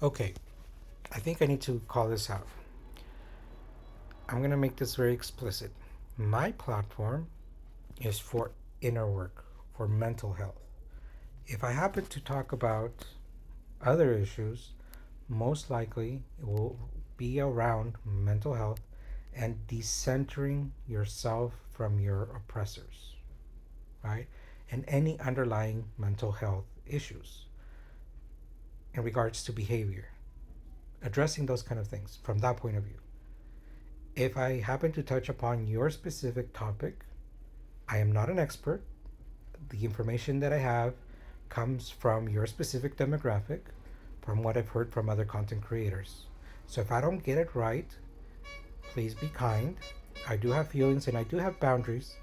Okay, I think I need to call this out. I'm going to make this very explicit. My platform is for inner work, for mental health. If I happen to talk about other issues, most likely it will be around mental health and decentering yourself from your oppressors, right? And any underlying mental health issues in regards to behavior, addressing those kind of things from that point of view. If I happen to touch upon your specific topic, I am not an expert. The information that I have comes from your specific demographic, from what I've heard from other content creators. So if I don't get it right, please be kind. I do have feelings and I do have boundaries,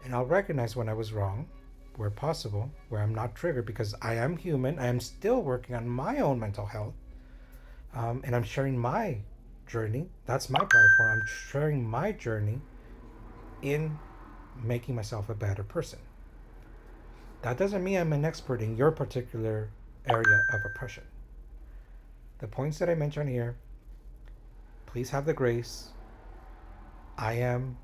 and I'll recognize when I was wrong, where possible, where I'm not triggered because I am human. I am still working on my own mental health, and I'm sharing my journey. That's my platform. I'm sharing my journey in making myself a better person. That doesn't mean I'm an expert in your particular area of oppression. The points that I mentioned here, please have the grace. I am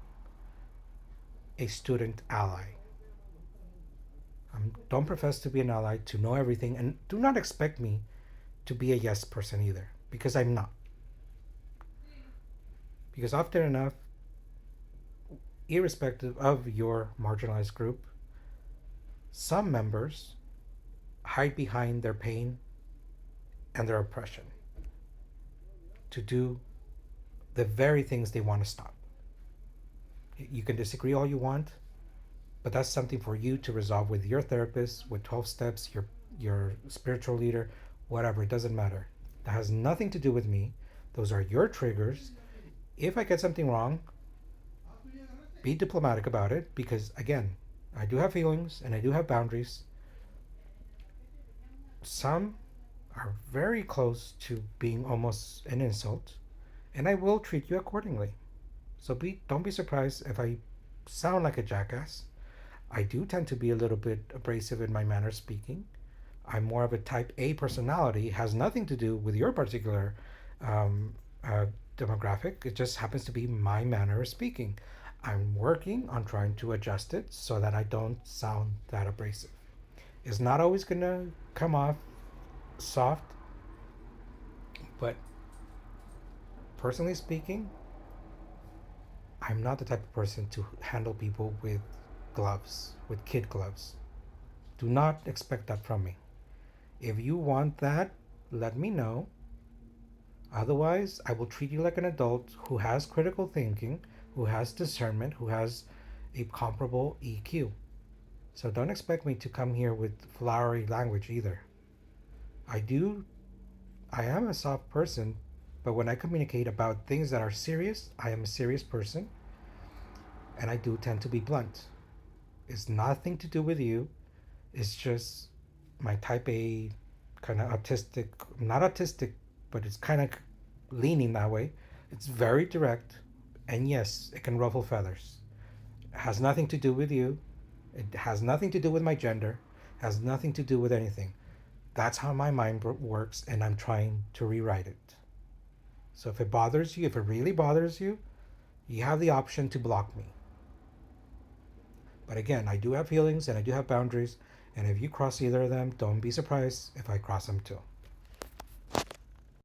a student ally. Don't profess to be an ally, to know everything, and do not expect me to be a yes person either, because I'm not. Because often enough, irrespective of your marginalized group, some members hide behind their pain and their oppression to do the very things they want to stop. You can disagree all you want, but that's something for you to resolve with your therapist, with 12 steps, your spiritual leader, whatever, it doesn't matter. That has nothing to do with me. Those are your triggers. If I get something wrong, be diplomatic about it because again, I do have feelings and I do have boundaries. Some are very close to being almost an insult, and I will treat you accordingly. So don't be surprised if I sound like a jackass. I do tend to be a little bit abrasive in my manner of speaking. I'm more of a type A personality. It has nothing to do with your particular um, uh, demographic. It just happens to be my manner of speaking. I'm working on trying to adjust it so that I don't sound that abrasive. It's not always going to come off soft, but personally speaking, I'm not the type of person to handle people with gloves, with kid gloves. Do not expect that from me. If you want that, let me know. Otherwise, I will treat you like an adult who has critical thinking, who has discernment, who has a comparable EQ. So don't expect me to come here with flowery language either. I do, I am a soft person, but when I communicate about things that are serious, I am a serious person and I do tend to be blunt. It's nothing to do with you, it's just my type A kind of autistic, not autistic, but it's kind of leaning that way. It's very direct, and yes, it can ruffle feathers. It has nothing to do with you. It has nothing to do with my gender. It has nothing to do with anything. That's how my mind works, and I'm trying to rewrite it. So if it bothers you, if it really bothers you, you have the option to block me. But again, I do have feelings and I do have boundaries, and if you cross either of them, don't be surprised if I cross them too.